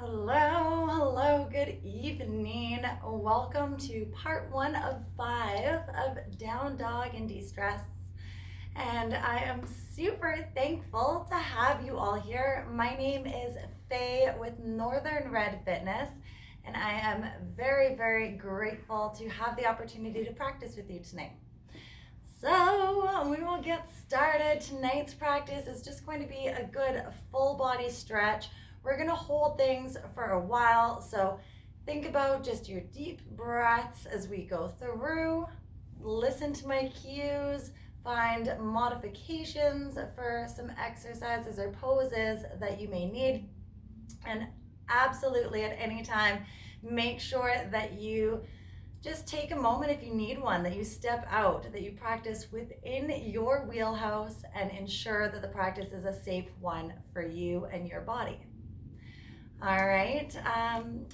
Hello, good evening. Welcome to part 1 of 5 of Downdog Destress. And I am super thankful to have you all here. My name is Faye with Northern Red Fitness, and I am very grateful to have the opportunity to practice with you tonight. So we will get started. Tonight's practice is just going to be a good full body stretch. We're gonna hold things for a while, so think about just your deep breaths as we go through. Listen to my cues, find modifications for some exercises or poses that you may need, and absolutely at any time, make sure that you just take a moment if you need one, that you step out, that you practice within your wheelhouse and ensure that the practice is a safe one for you and your body. All right,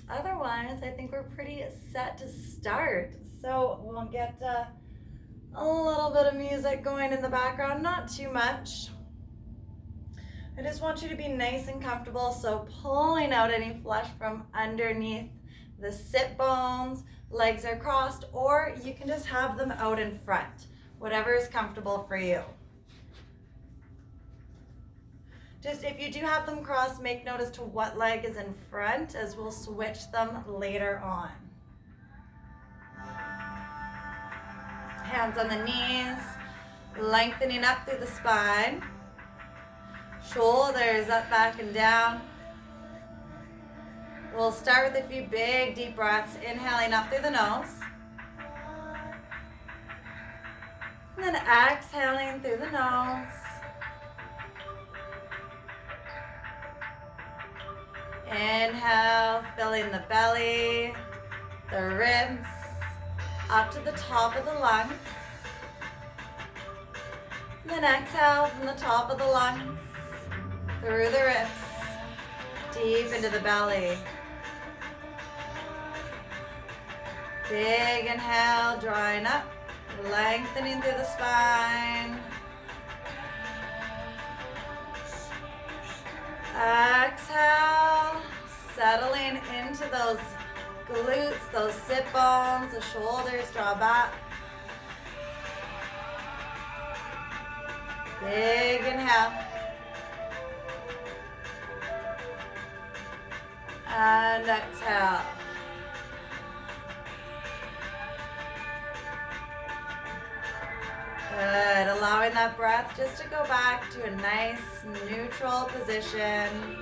otherwise I think we're pretty set to start. So we'll get a little bit of music going in the background, not too much. I just want you to be nice and comfortable, so pulling out any flesh from underneath the sit bones, legs are crossed, or you can just have them out in front, whatever is comfortable for you. Just if you do have them crossed, make note as to what leg is in front, as we'll switch them later on. Hands on the knees, lengthening up through the spine. Shoulders up, back, and down. We'll start with a few big deep breaths, inhaling up through the nose. And then exhaling through the nose. Inhale, filling the belly, the ribs, up to the top of the lungs. And then exhale from the top of the lungs, through the ribs, deep into the belly. Big inhale, drawing up, lengthening through the spine. Exhale, settling into those glutes, those sit bones, the shoulders draw back. Big inhale. And exhale. Good, allowing that breath just to go back to a nice neutral position.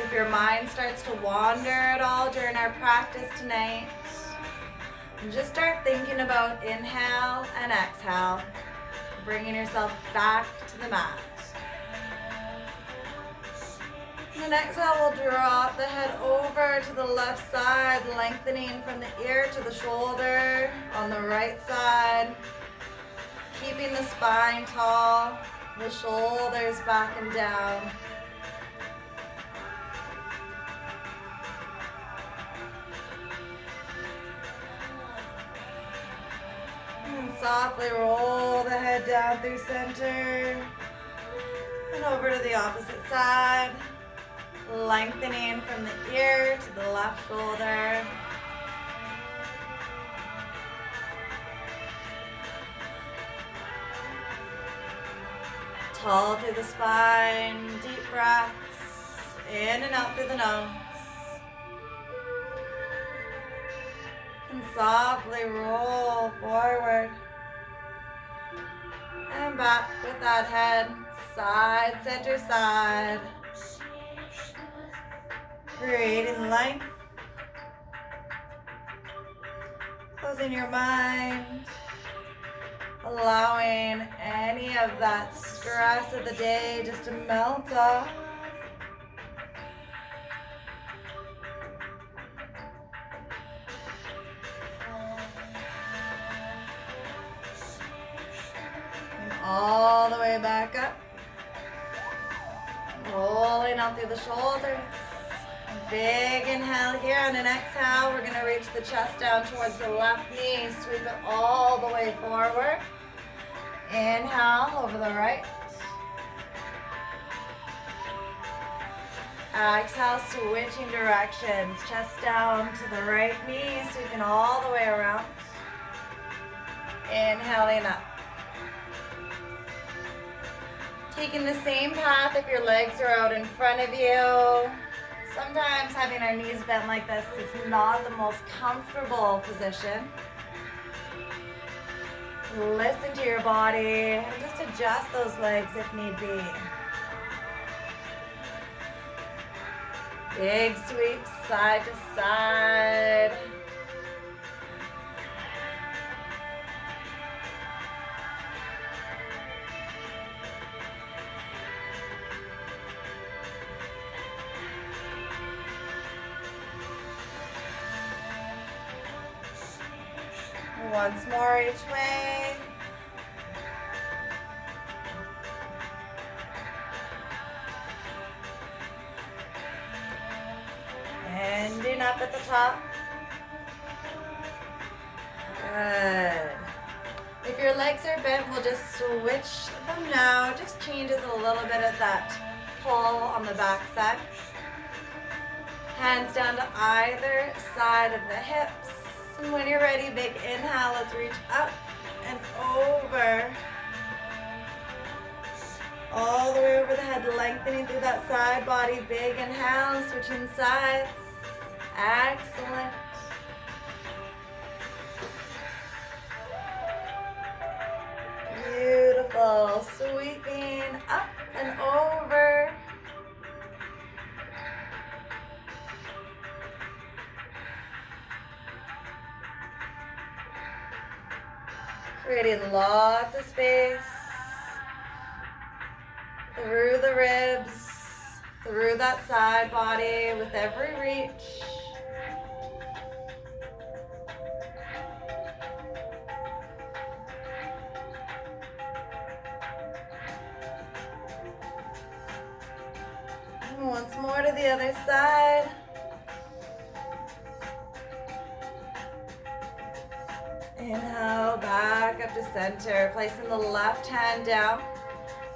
If your mind starts to wander at all during our practice tonight, just start thinking about inhale and exhale, bringing yourself back to the mat. And then exhale, we'll drop the head over to the left side, lengthening from the ear to the shoulder on the right side. Keeping the spine tall, the shoulders back and down. And softly roll the head down through center and over to the opposite side. Lengthening from the ear to the left shoulder. Tall through the spine, deep breaths, in and out through the nose. And softly roll forward and back with that head, side, center, side. Creating length, closing your mind, allowing any of that stress of the day just to melt off. And all the way back up, rolling out through the shoulders. Big inhale here, and an exhale, we're going to reach the chest down towards the left knee, sweep it all the way forward. Inhale over the right. Exhale, switching directions. Chest down to the right knee, sweeping all the way around. Inhaling up. Taking the same path if your legs are out in front of you. Sometimes having our knees bent like this is not the most comfortable position. Listen to your body and just adjust those legs if need be. Big sweep side to side. Once more each way. Ending up at the top. Good. If your legs are bent, we'll just switch them now. Just changes a little bit of that pull on the back side. Hands down to either side of the hips. And when you're ready, big inhale, let's reach up and over. All the way over the head, lengthening through that side body. Big inhale, switching sides. Excellent. Beautiful. Sweeping up and over. Creating lots of space through the ribs, through that side body with every reach. And once more to the other side. Inhale, back up to center. Placing the left hand down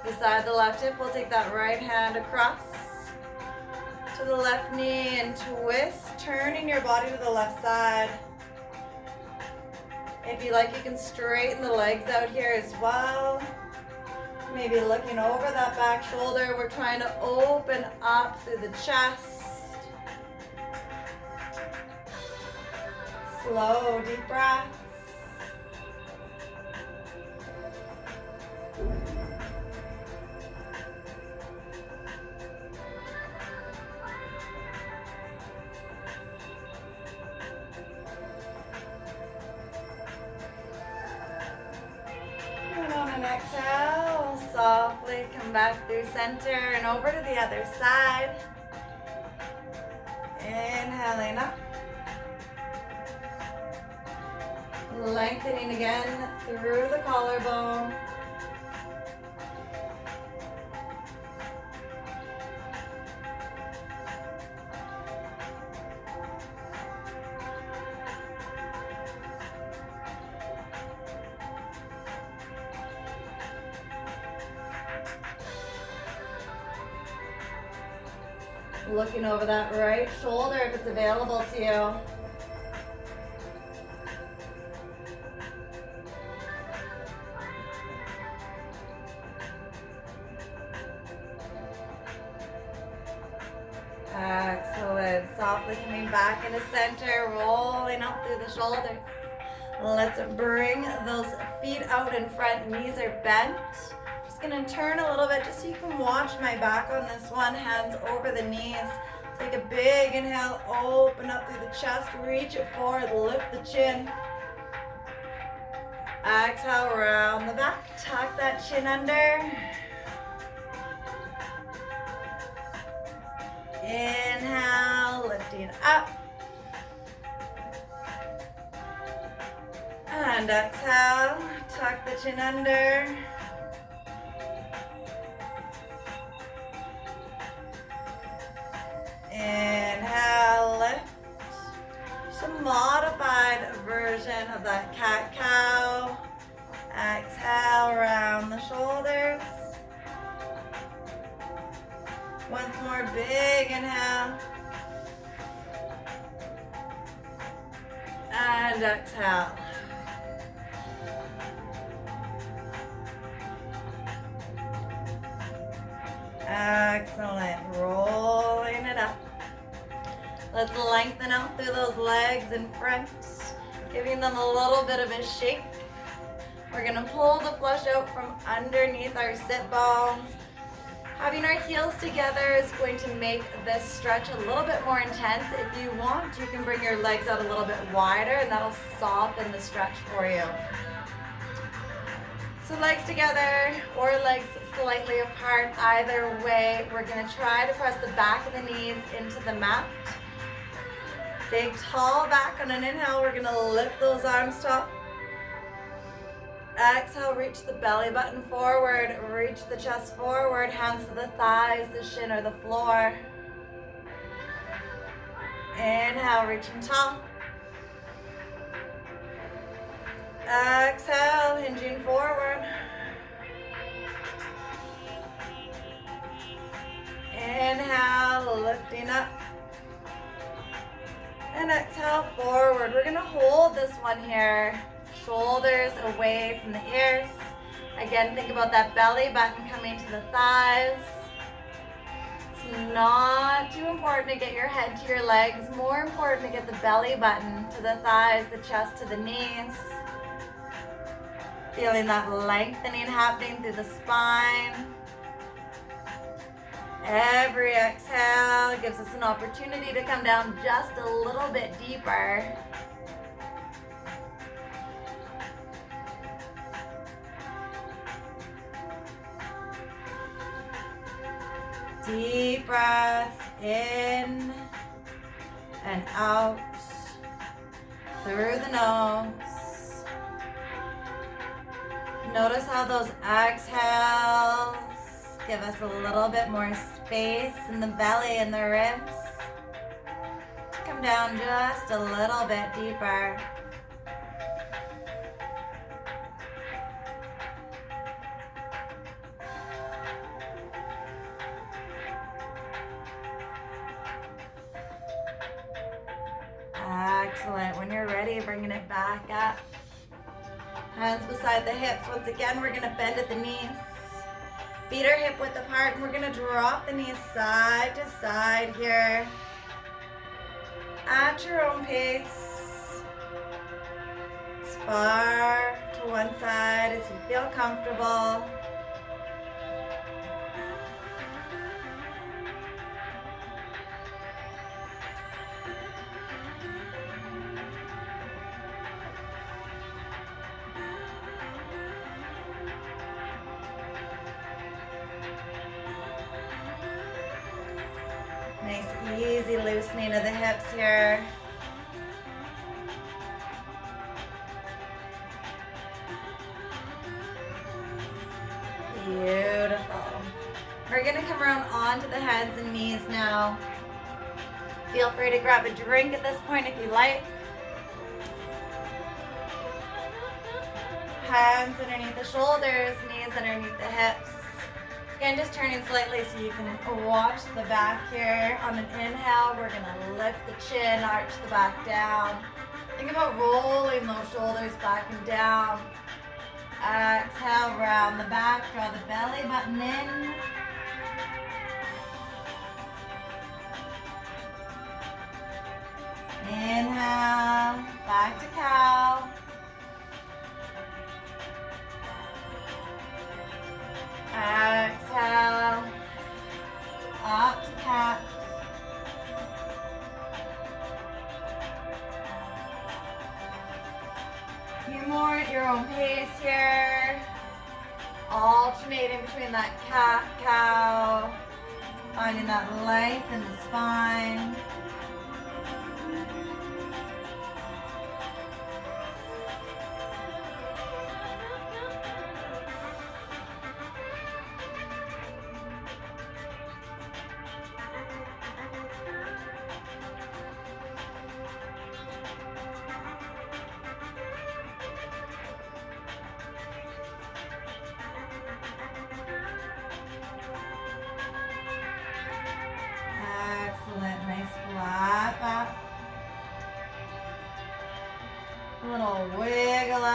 beside the left hip. We'll take that right hand across to the left knee and twist, turning your body to the left side. If you like, you can straighten the legs out here as well. Maybe looking over that back shoulder. We're trying to open up through the chest. Slow, deep breaths. And on an exhale, softly come back through center and over to the other side. Inhaling up. Lengthening again through the collarbone. Looking over that right shoulder if it's available to you. Excellent. Softly coming back into center, rolling up through the shoulders. Let's bring those feet out in front. Knees are bent. Just going to turn a little bit just so you can watch my back on this one. Hands over the knees. Take a big inhale. Open up through the chest. Reach it forward. Lift the chin. Exhale, round the back. Tuck that chin under. Inhale, lifting up. And exhale, tuck the chin under. Inhale, lift. Just a modified version of that cat-cow. Exhale, round the shoulders. Once more, big Inhale. And exhale. Excellent. Rolling it up. Let's lengthen out through those legs in front, giving them a little bit of a shake. We're gonna pull the flush out from underneath our sit bones. Having our heels together is going to make this stretch a little bit more intense. If you want, you can bring your legs out a little bit wider and that'll soften the stretch for you. So legs together or legs slightly apart, either way, we're gonna try to press the back of the knees into the mat. Big tall back on an inhale, we're gonna lift those arms tall. Exhale, reach the belly button forward, reach the chest forward, hands to the thighs, the shin or the floor. Inhale, reaching tall. Exhale, hinging forward. Inhale, lifting up. And exhale, forward. We're gonna hold this one here. Shoulders away from the ears. Again, think about that belly button coming to the thighs. It's not too important to get your head to your legs. More important to get the belly button to the thighs, the chest to the knees. Feeling that lengthening happening through the spine. Every exhale gives us an opportunity to come down just a little bit deeper. Deep breaths in and out through the nose. Notice how those exhales give us a little bit more space in the belly and the ribs. Come down just a little bit deeper. Excellent. When you're ready, bringing it back up. Hands beside the hips. Once again, we're going to bend at the knees. Feet are hip width apart, and we're going to drop the knees side to side here. At your own pace. As far to one side as you feel comfortable. Nice, easy loosening of the hips here. Beautiful. We're gonna come around onto the hands and knees now. Feel free to grab a drink at this point if you like. Hands underneath the shoulders, knees underneath the hips. Again, just turning slightly so you can watch the back here. On an inhale, we're gonna lift the chin, arch the back down. Think about rolling those shoulders back and down. Exhale, round the back, draw the belly button in. Inhale, back to cow. Exhale, up to cat. A few more at your own pace here. Alternating between that cat, cow, finding that length in the spine.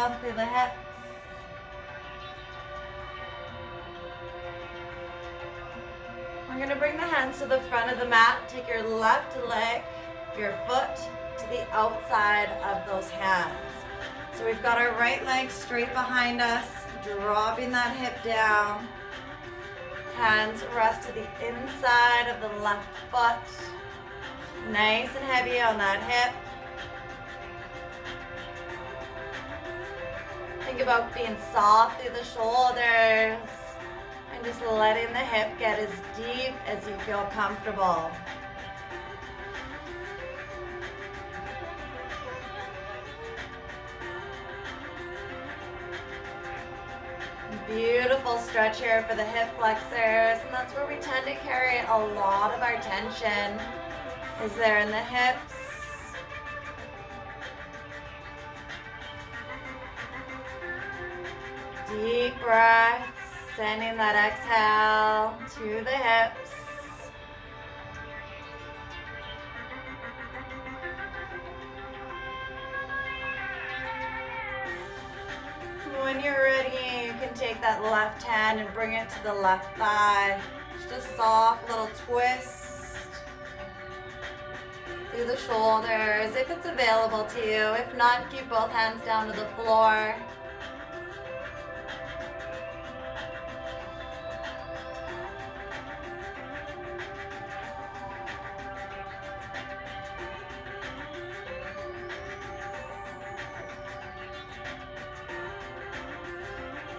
inhale through the hips. We're going to bring the hands to the front of the mat. Take your left leg, your foot to the outside of those hands. So we've got our right leg straight behind us, dropping that hip down. Hands rest to the inside of the left foot. Nice and heavy on that hip. Think about being soft through the shoulders and just letting the hip get as deep as you feel comfortable. Beautiful stretch here for the hip flexors, and that's where we tend to carry a lot of our tension, is there in the hips. Deep breaths, sending that exhale to the hips. When you're ready, you can take that left hand and bring it to the left thigh. Just a soft little twist through the shoulders, if it's available to you. If not, keep both hands down to the floor.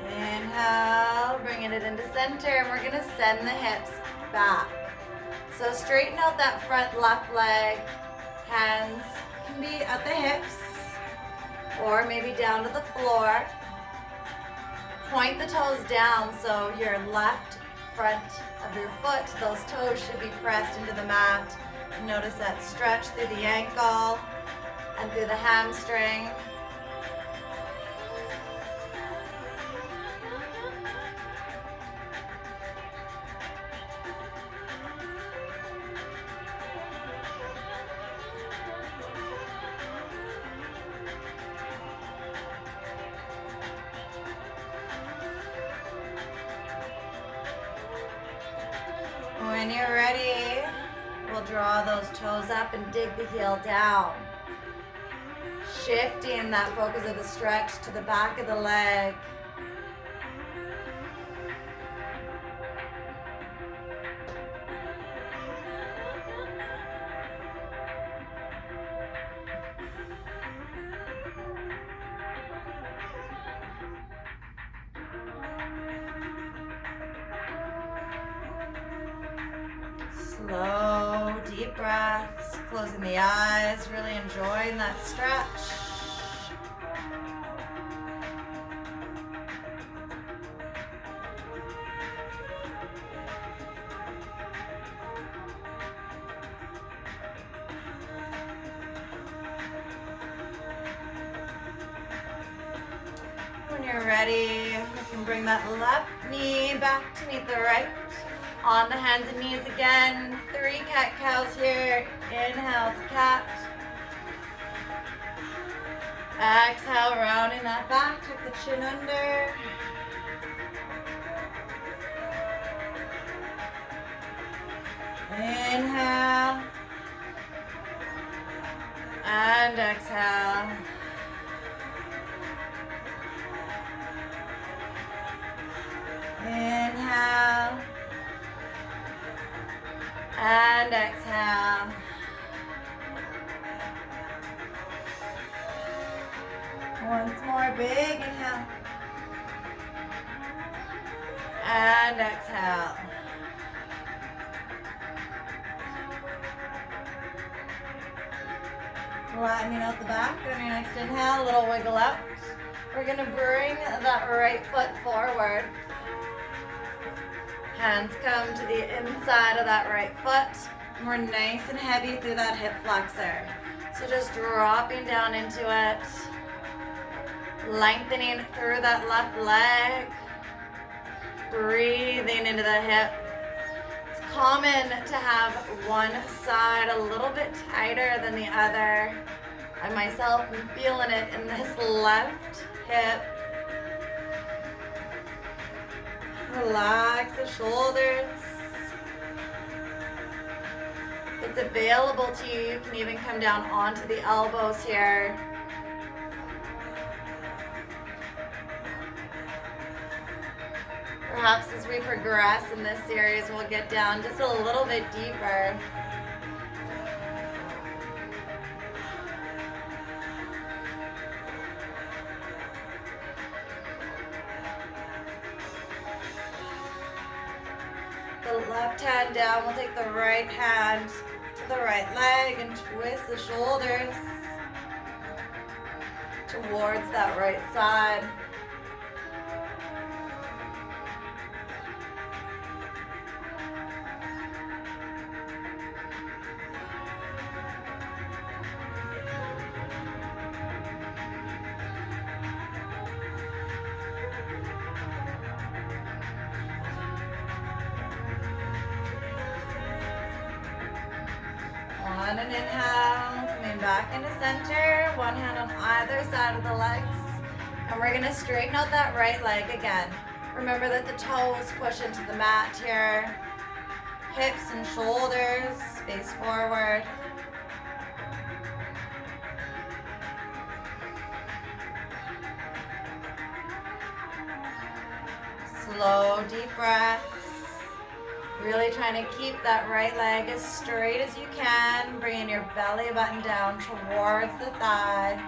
Inhale, bringing it into center, and we're gonna send the hips back. So straighten out that front left leg. Hands can be at the hips or maybe down to the floor. Point the toes down so your left front of your foot, those toes should be pressed into the mat. Notice that stretch through the ankle and through the hamstring. When you're ready, we'll draw those toes up and dig the heel down. Shifting that focus of the stretch to the back of the leg. Slow, deep breaths, closing the eyes, really enjoying that stretch. When you're ready, you can bring that left knee back to meet the right. On the hands and knees again. 3 cat-cows here. Inhale to cat. Exhale, rounding that back. Tuck the chin under. Inhale. And exhale. Inhale. And exhale. Once more, big inhale. And exhale. Flattening out the back on your next inhale, a little wiggle out. We're going to bring that right foot forward. Hands come to the inside of that right foot. And we're nice and heavy through that hip flexor. So just dropping down into it. Lengthening through that left leg. Breathing into the hip. It's common to have one side a little bit tighter than the other. I myself am feeling it in this left hip. Relax the shoulders. If it's available to you, you can even come down onto the elbows here. Perhaps as we progress in this series, we'll get down just a little bit deeper. The left hand down, we'll take the right hand to the right leg and twist the shoulders towards that right side. On an inhale, coming back into center, one hand on either side of the legs. And we're gonna straighten out that right leg again. Remember that the toes push into the mat here. Hips and shoulders face forward. Slow, deep breaths. Really trying to keep that right leg as straight as you can, bringing your belly button down towards the thigh.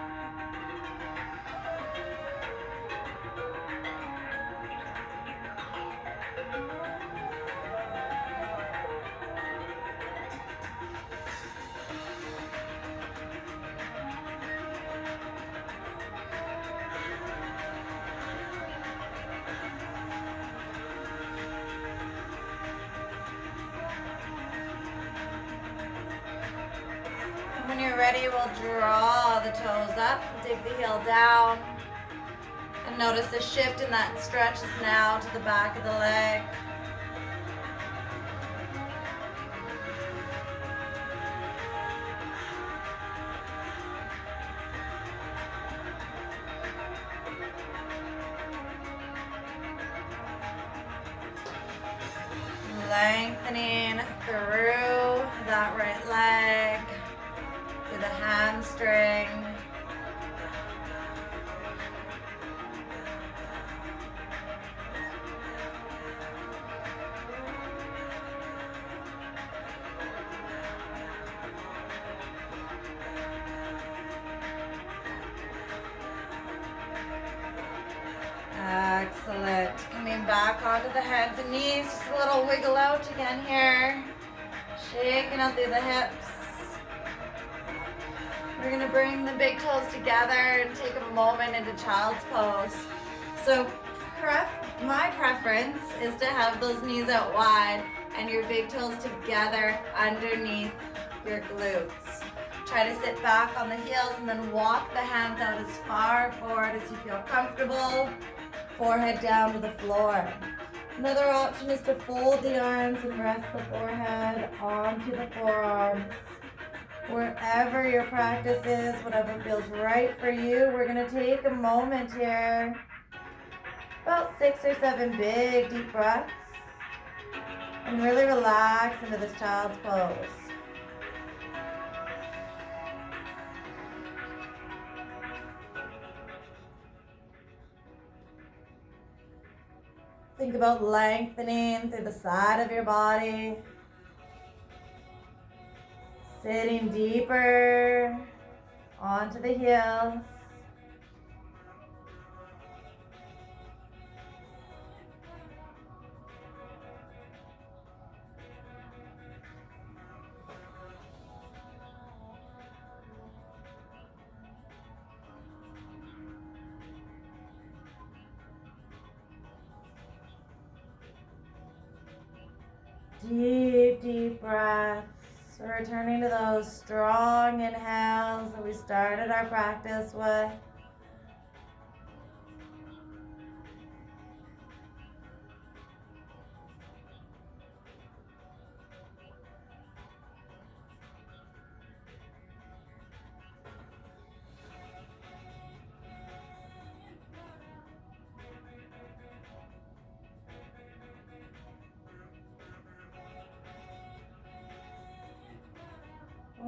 When you're ready, we'll draw the toes up, dig the heel down, and notice the shift in that stretch is now to the back of the leg. Lengthening through that right leg. The hamstring. Excellent. Coming back onto the hands and knees. Just a little wiggle out again here. Shaking out through the hips. We're going to bring the big toes together and take a moment into child's pose. So my preference is to have those knees out wide and your big toes together underneath your glutes. Try to sit back on the heels and then walk the hands out as far forward as you feel comfortable. Forehead down to the floor. Another option is to fold the arms and rest the forehead onto the forearms. Wherever your practice is, whatever feels right for you, we're going to take a moment here. About 6 or 7 big deep breaths. And really relax into this child's pose. Think about lengthening through the side of your body. Sitting deeper onto the heels. Deep, deep breaths. Returning to those strong inhales that we started our practice with.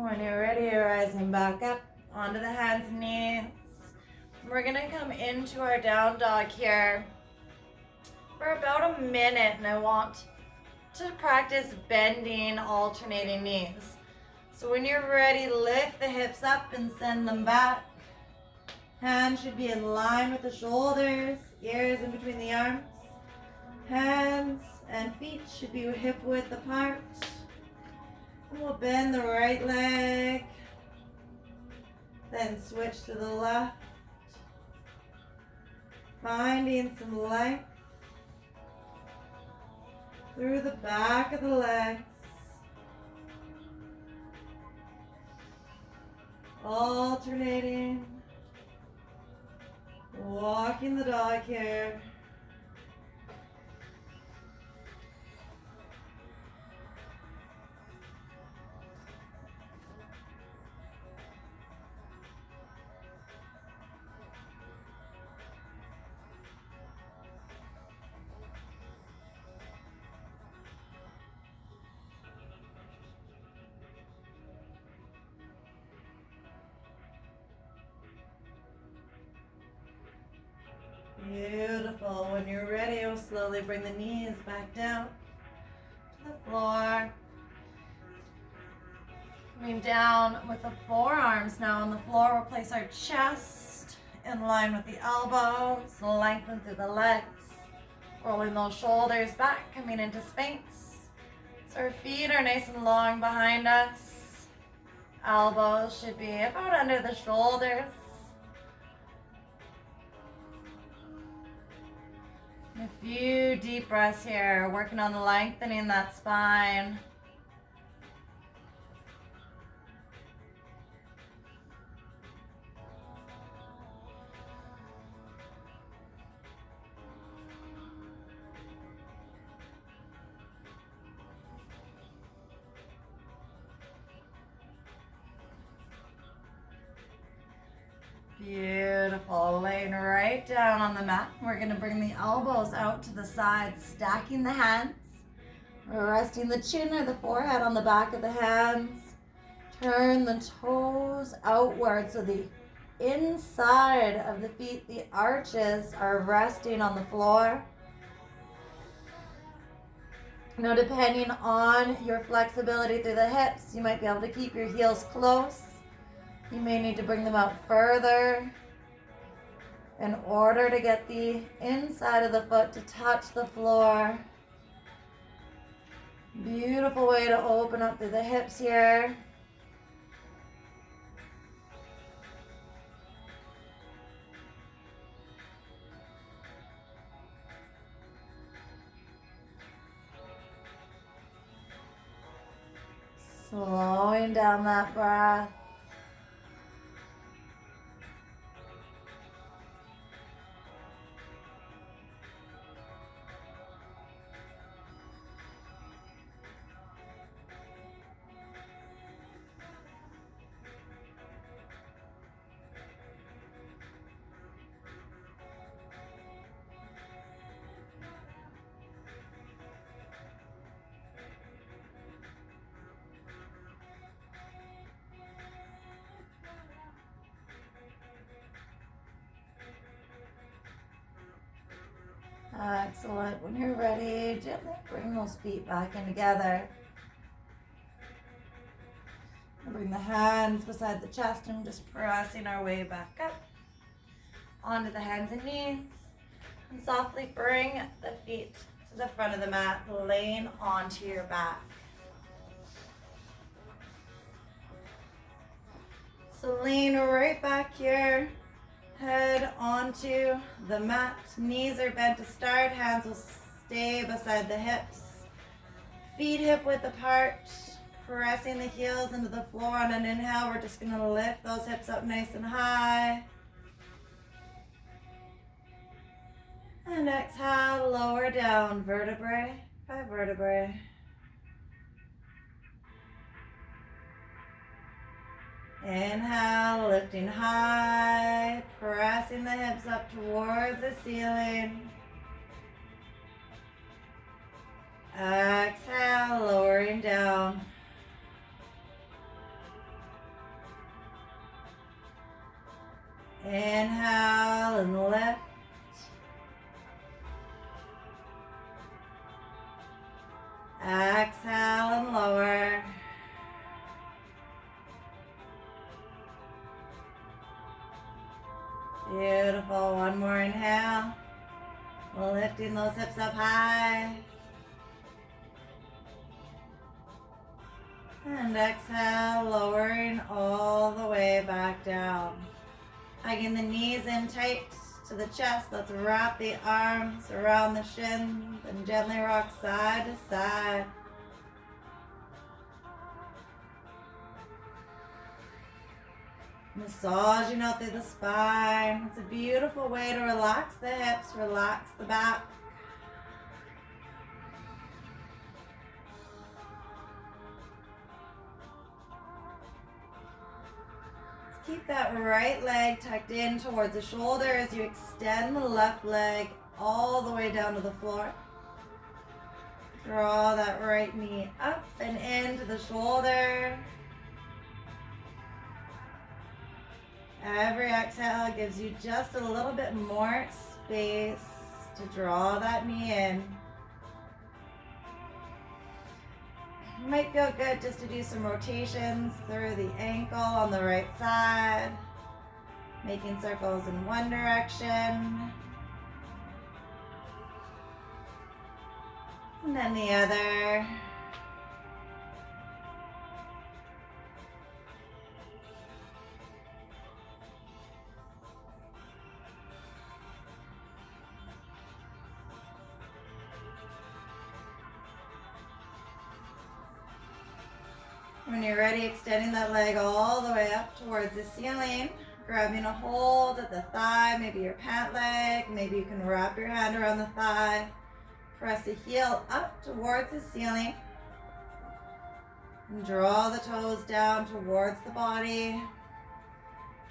When you're ready, you're rising back up onto the hands and knees. We're gonna come into our down dog here for about a minute, and I want to practice bending, alternating knees. So when you're ready, lift the hips up and send them back. Hands should be in line with the shoulders, ears in between the arms. Hands and feet should be hip width apart. And we'll bend the right leg, then switch to the left, finding some length through the back of the legs. Alternating, walking the dog here. Beautiful. When you're ready, you'll slowly bring the knees back down to the floor. Coming down with the forearms now on the floor, we'll place our chest in line with the elbows, lengthen through the legs, rolling those shoulders back, coming into Sphinx. So our feet are nice and long behind us. Elbows should be about under the shoulders. A few deep breaths here, working on lengthening that spine. Beautiful. Laying right down on the mat. We're going to bring the elbows out to the sides, stacking the hands. We're resting the chin or the forehead on the back of the hands. Turn the toes outward so the inside of the feet, the arches, are resting on the floor. Now, depending on your flexibility through the hips, you might be able to keep your heels close. You may need to bring them out further in order to get the inside of the foot to touch the floor. Beautiful way to open up through the hips here. Slowing down that breath. Excellent. When you're ready, gently bring those feet back in together. And bring the hands beside the chest and just pressing our way back up onto the hands and knees. And softly bring the feet to the front of the mat, laying onto your back. So lean right back here. Head onto the mat, knees are bent to start, hands will stay beside the hips. Feet hip width apart, pressing the heels into the floor on an inhale. We're just going to lift those hips up nice and high. And exhale, lower down, vertebrae by vertebrae. Inhale, lifting high, pressing the hips up towards the ceiling. Exhale, lowering down. Inhale and lift. Exhale and lower. Beautiful. One more inhale. Lifting those hips up high. And exhale, lowering all the way back down. Hugging the knees in tight to the chest. Let's wrap the arms around the shins and gently rock side to side. Massaging out through the spine. It's a beautiful way to relax the hips, relax the back. Let's keep that right leg tucked in towards the shoulder as you extend the left leg all the way down to the floor. Draw that right knee up and into the shoulder. Every exhale gives you just a little bit more space to draw that knee in. It might feel good just to do some rotations through the ankle on the right side, making circles in one direction, and then the other. When you're ready, extending that leg all the way up towards the ceiling, grabbing a hold at the thigh, maybe your pant leg, maybe you can wrap your hand around the thigh, press the heel up towards the ceiling, and draw the toes down towards the body.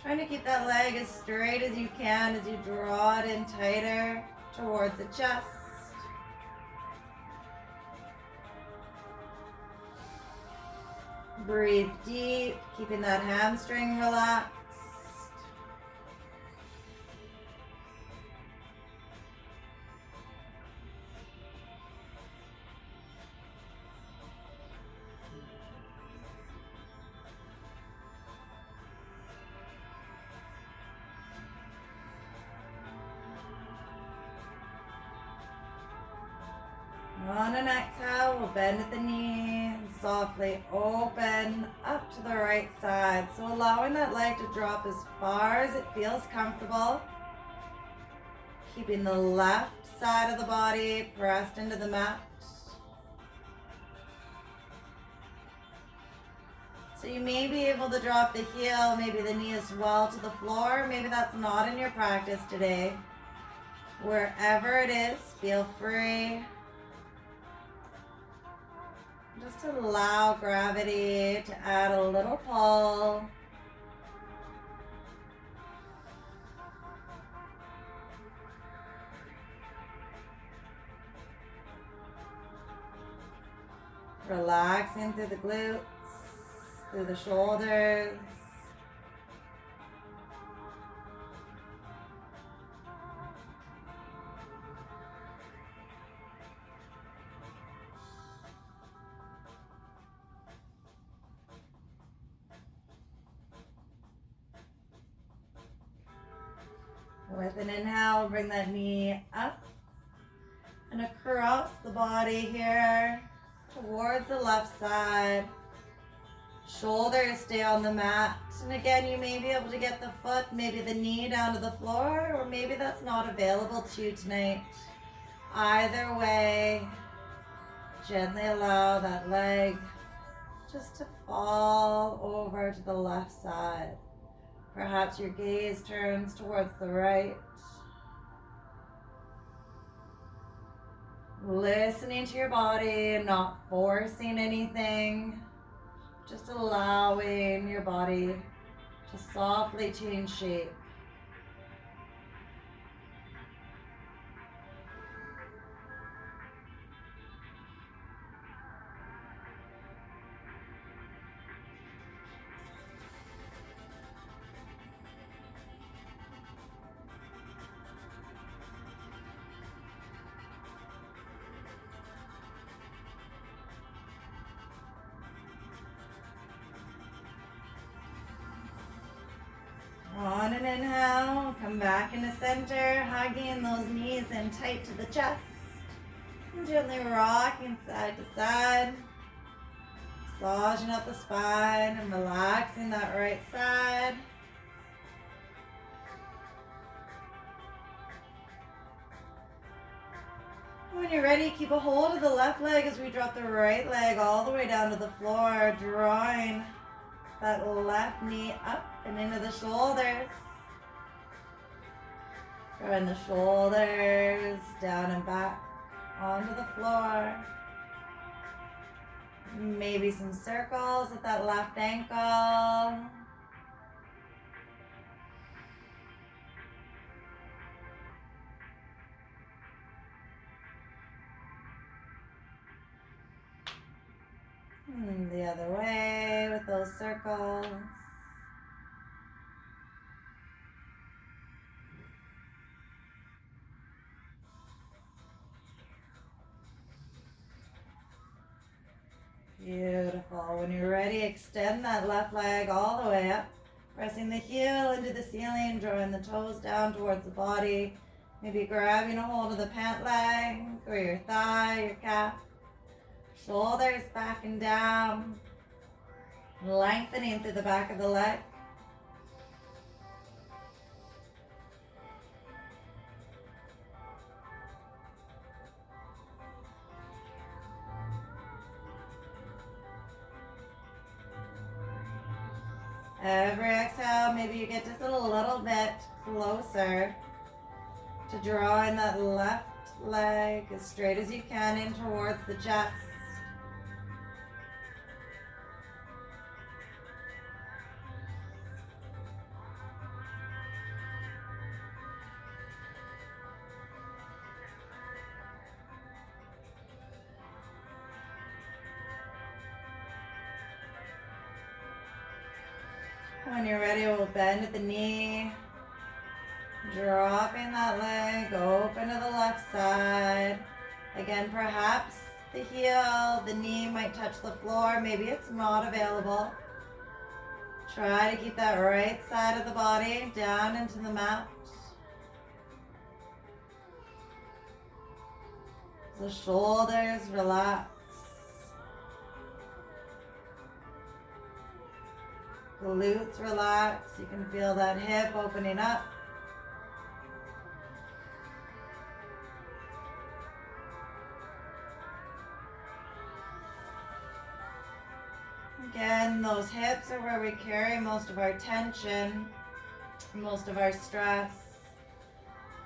Trying to keep that leg as straight as you can as you draw it in tighter towards the chest. Breathe deep, keeping that hamstring relaxed. On an exhale, we'll bend at the knee and softly open up to the right side. So allowing that leg to drop as far as it feels comfortable. Keeping the left side of the body pressed into the mat. So you may be able to drop the heel, maybe the knee as well to the floor. Maybe that's not in your practice today. Wherever it is, feel free. Just allow gravity to add a little pull. Relaxing through the glutes, through the shoulders. With an inhale, bring that knee up and across the body here towards the left side. Shoulders stay on the mat. And again, you may be able to get the foot, maybe the knee down to the floor, or maybe that's not available to you tonight. Either way, gently allow that leg just to fall over to the left side. Perhaps your gaze turns towards the right. Listening to your body, not forcing anything. Just allowing your body to softly change shape. on an inhale, come back into center, hugging those knees in tight to the chest. And gently rocking side to side. Massaging up the spine and relaxing that right side. When you're ready, keep a hold of the left leg as we drop the right leg all the way down to the floor, drawing that left knee up and into the shoulders. Drawing the shoulders down and back onto the floor. Maybe some circles at that left ankle. And the other way with those circles. Beautiful. When you're ready, extend that left leg all the way up, pressing the heel into the ceiling, drawing the toes down towards the body. Maybe grabbing a hold of the pant leg or your thigh, your calf. Shoulders back and down, lengthening through the back of the leg. Every exhale, maybe you get just a little bit closer to drawing that left leg as straight as you can in towards the chest. When you're ready, we'll bend at the knee, dropping that leg open to the left side. Again, perhaps the heel, the knee might touch the floor. Maybe it's not available. Try to keep that right side of the body down into the mat. The shoulders relax. Glutes relax. You can feel that hip opening up. Again, those hips are where we carry most of our tension, most of our stress.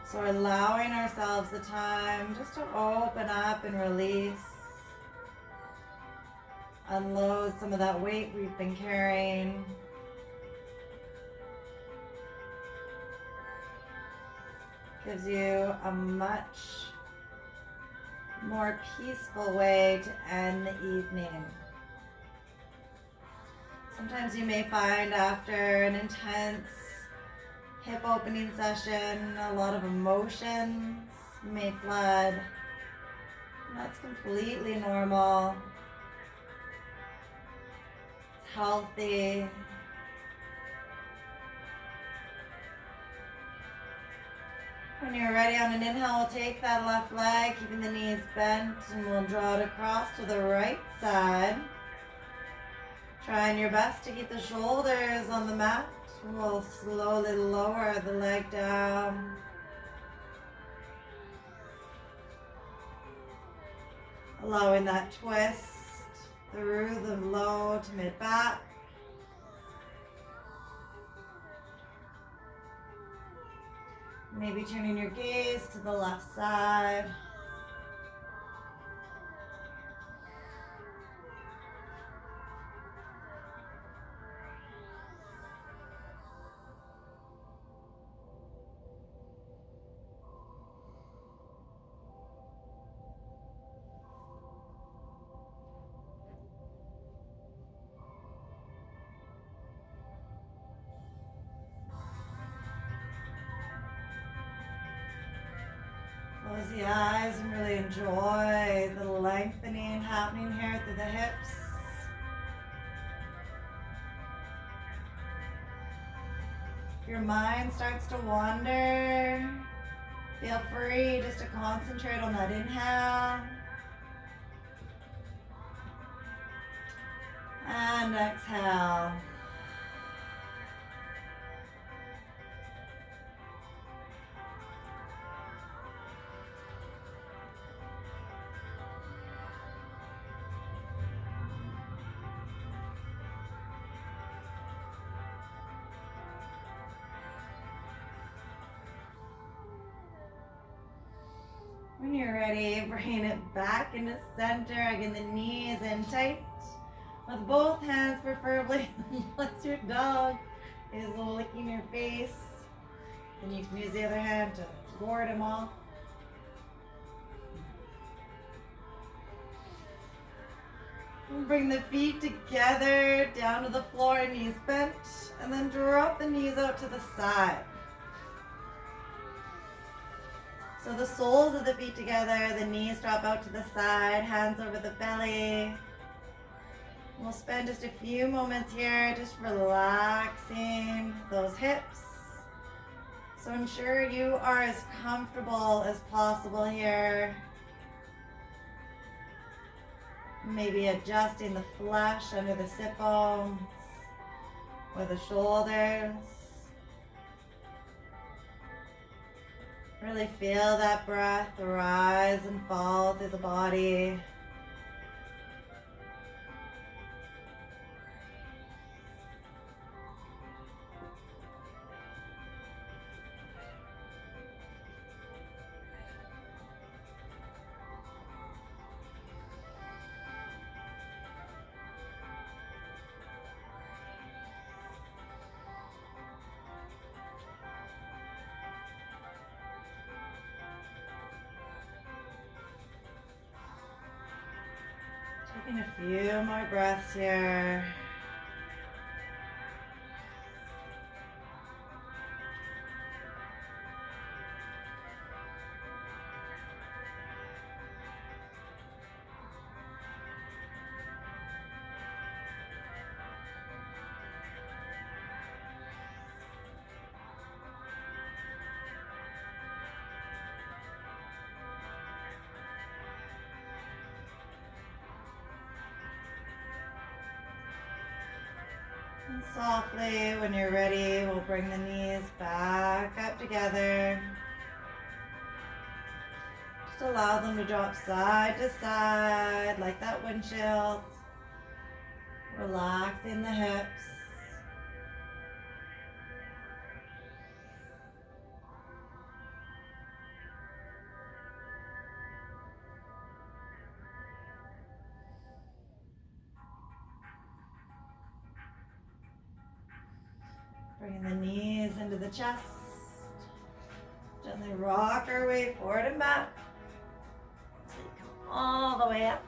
So we're allowing ourselves the time just to open up and release. Unload some of that weight we've been carrying. Gives you a much more peaceful way to end the evening. Sometimes you may find after an intense hip opening session, a lot of emotions may flood. And that's completely normal. It's healthy. When you're ready on an inhale, we'll take that left leg, keeping the knees bent, and we'll draw it across to the right side. Trying your best to keep the shoulders on the mat. We'll slowly lower the leg down. Allowing that twist through the low to mid back. Maybe turning your gaze to the left side. Close the eyes and really enjoy the lengthening happening here through the hips. If your mind starts to wander, feel free just to concentrate on that inhale and exhale. When you're ready, bring it back into center, again the knees in tight, with both hands preferably, unless your dog is licking your face. Then you can use the other hand to ward him off. And bring the feet together, down to the floor, knees bent, and then drop the knees out to the side. So the soles of the feet together, the knees drop out to the side, hands over the belly. We'll spend just a few moments here just relaxing those hips. So ensure you are as comfortable as possible here. Maybe adjusting the flesh under the sit bones or the shoulders. Really feel that breath rise and fall through the body. Taking a few more breaths here. And softly, when you're ready, we'll bring the knees back up together. Just allow them to drop side to side like that windshield. Relaxing the hips. Bringing the knees into the chest. Gently rock our way forward and back. So you come all the way up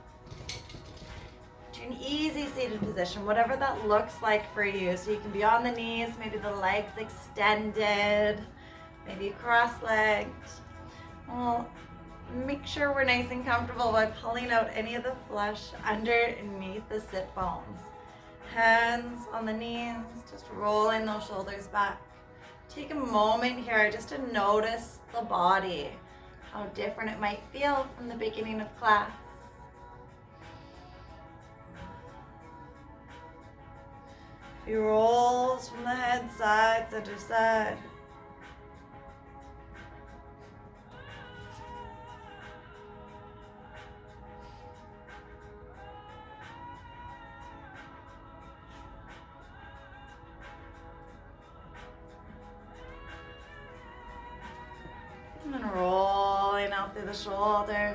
to an easy seated position, whatever that looks like for you. So you can be on the knees, maybe the legs extended, maybe cross-legged. Well, make sure we're nice and comfortable by pulling out any of the flesh underneath the sit bones. Hands on the knees, just rolling those shoulders back. Take a moment here just to notice the body, how different it might feel from the beginning of class. A few rolls from the head, side, center, side. And then rolling out through the shoulders.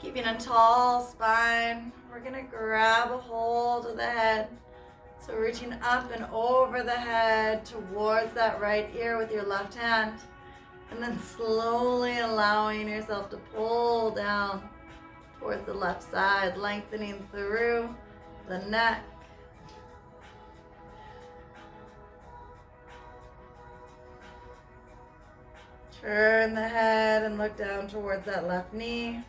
Keeping a tall spine. We're gonna grab a hold of the head. So reaching up and over the head towards that right ear with your left hand. And then slowly allowing yourself to pull down towards the left side, lengthening through the neck. Turn the head and look down towards that left knee.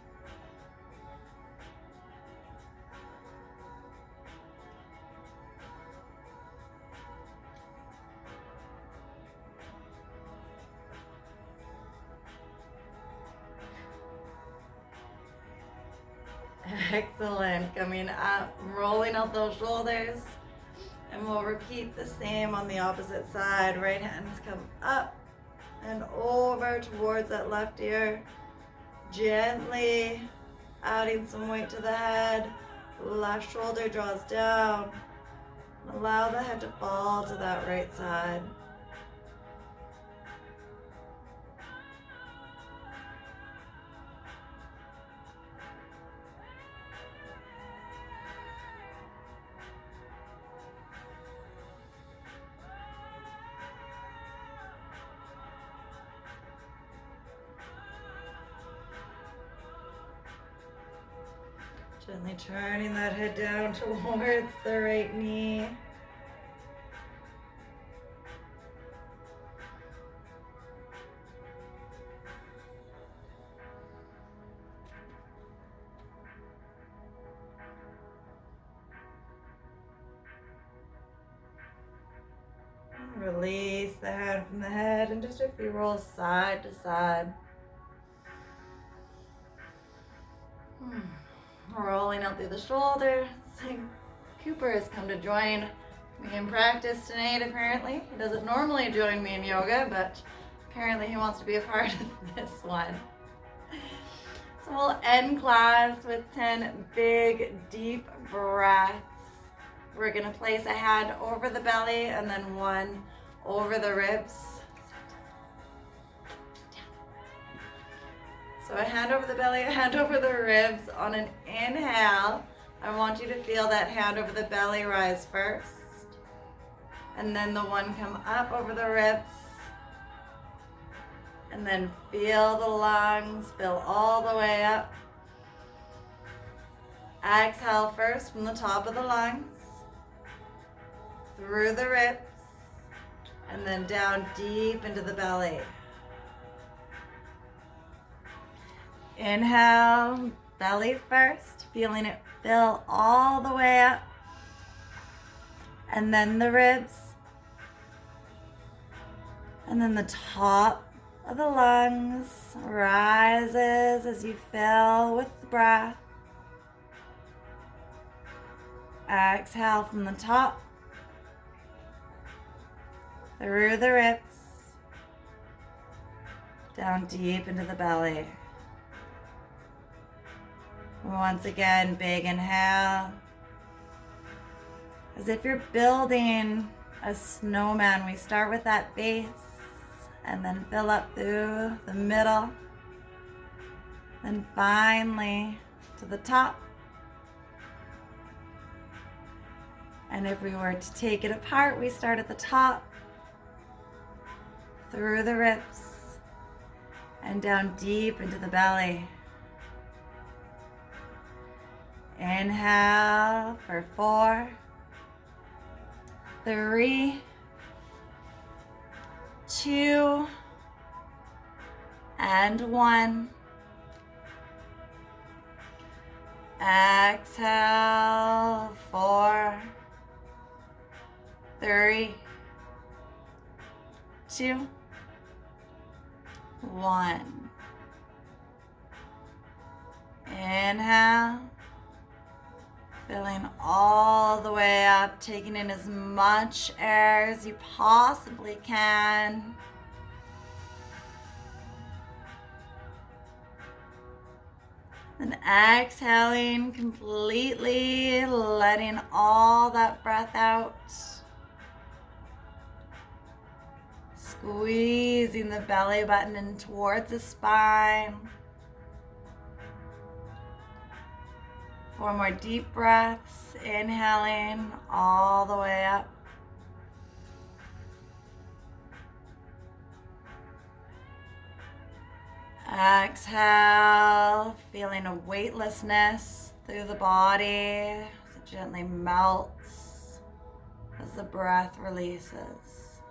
Excellent. Coming up, rolling out those shoulders. And we'll repeat the same on the opposite side. Right hands come up and over towards that left ear. Gently adding some weight to the head. Left shoulder draws down. Allow the head to fall to that right side. Gently turning that head down towards the right knee. Release the hand from the head and just a few rolls side to side. Rolling out through the shoulders. Cooper has come to join me in practice tonight, apparently. He doesn't normally join me in yoga, but apparently he wants to be a part of this one. So we'll end class with 10 big, deep breaths. We're going to place a hand over the belly and then one over the ribs. So a hand over the belly, a hand over the ribs. On an inhale, I want you to feel that hand over the belly rise first. And then the one come up over the ribs. And then feel the lungs fill all the way up. Exhale first from the top of the lungs, through the ribs, and then down deep into the belly. Inhale, belly first, feeling it fill all the way up. And then the ribs. And then the top of the lungs rises as you fill with the breath. Exhale from the top, through the ribs, down deep into the belly. Once again, big inhale. As if you're building a snowman, we start with that base and then fill up through the middle. Then finally to the top. And if we were to take it apart, we start at the top, through the ribs, and down deep into the belly. Inhale for 4, 3, 2, and 1. Exhale, 4, 3, 2, 1. Inhale, filling all the way up, taking in as much air as you possibly can. And exhaling completely, letting all that breath out. Squeezing the belly button in towards the spine. 4 more deep breaths, inhaling all the way up. Exhale, feeling a weightlessness through the body as it gently melts as the breath releases.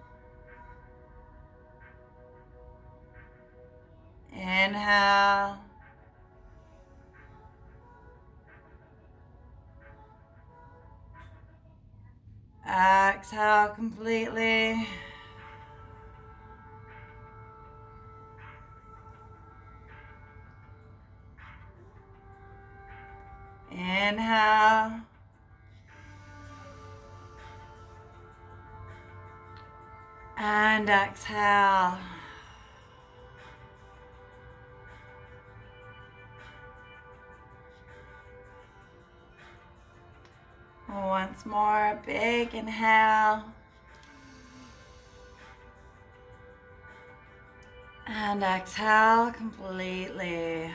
Inhale. Exhale completely. Inhale. And exhale. Once more, big inhale. And exhale completely.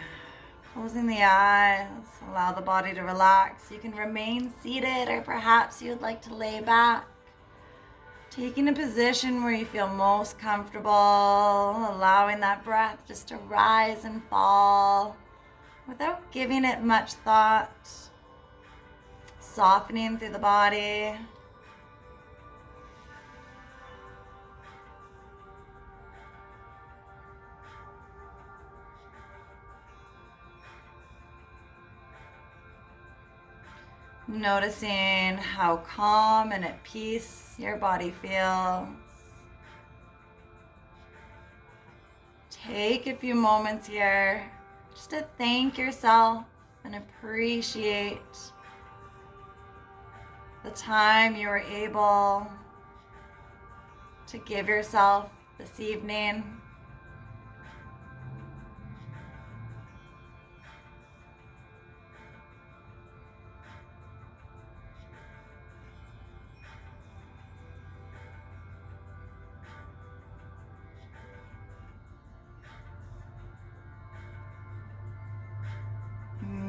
Closing the eyes, allow the body to relax. You can remain seated, or perhaps you'd like to lay back. Taking a position where you feel most comfortable, allowing that breath just to rise and fall without giving it much thought. Softening through the body. Noticing how calm and at peace your body feels. Take a few moments here just to thank yourself and appreciate the time you were able to give yourself this evening.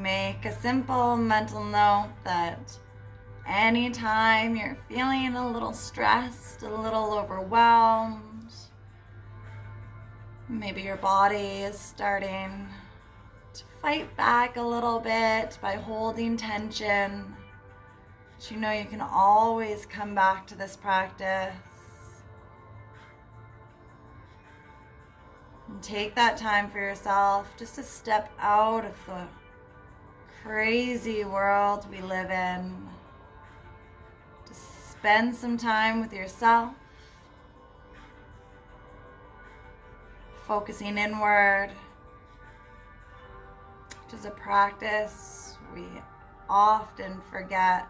Make a simple mental note that anytime you're feeling a little stressed, a little overwhelmed, maybe your body is starting to fight back a little bit by holding tension, but you know you can always come back to this practice. And take that time for yourself just to step out of the crazy world we live in. To spend some time with yourself, focusing inward, which is a practice we often forget,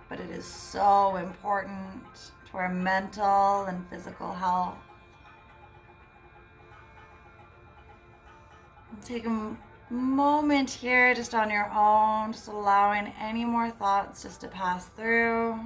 but it is so important to our mental and physical health. Take a moment here just on your own, just allowing any more thoughts just to pass through.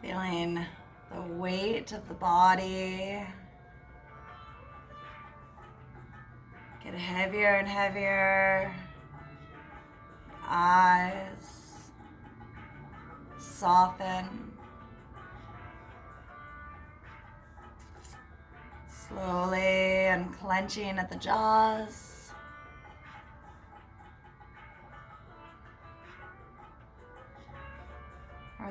Feeling the weight of the body get heavier and heavier. Eyes soften. Slowly unclenching at the jaws.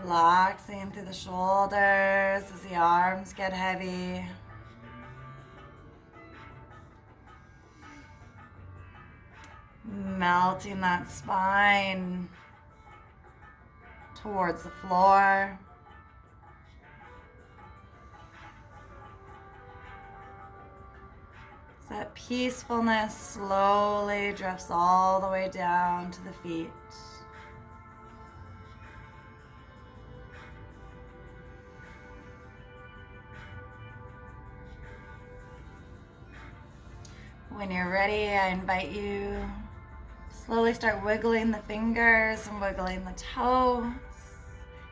Relaxing through the shoulders as the arms get heavy. Melting that spine towards the floor. So that peacefulness slowly drifts all the way down to the feet. When you're ready, I invite you slowly start wiggling the fingers and wiggling the toes,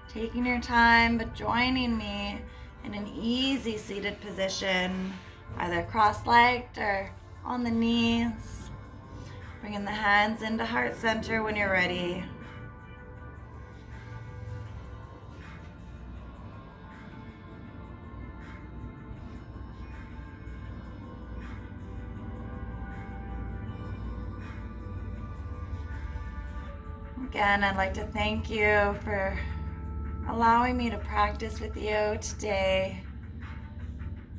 taking your time, but joining me in an easy seated position, either cross-legged or on the knees. Bringing the hands into heart center when you're ready. Again, I'd like to thank you for allowing me to practice with you today.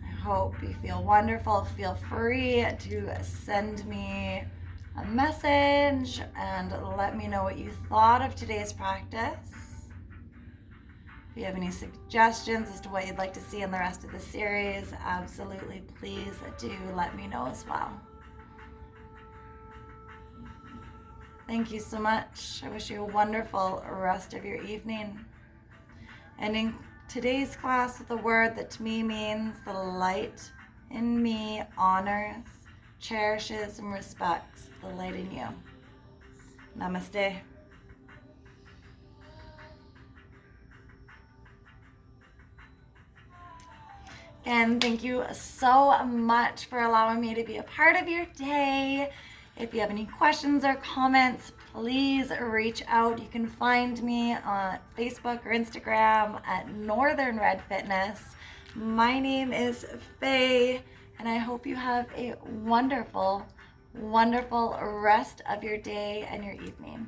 I hope you feel wonderful. Feel free to send me a message and let me know what you thought of today's practice. If you have any suggestions as to what you'd like to see in the rest of the series, absolutely please do let me know as well. Thank you so much. I wish you a wonderful rest of your evening. Ending today's class with a word that to me means the light in me honors, cherishes, and respects the light in you. Namaste. And thank you so much for allowing me to be a part of your day. If you have any questions or comments, please reach out. You can find me on Facebook or Instagram at Northern Red Fitness. My name is Faye, and I hope you have a wonderful, wonderful rest of your day and your evening.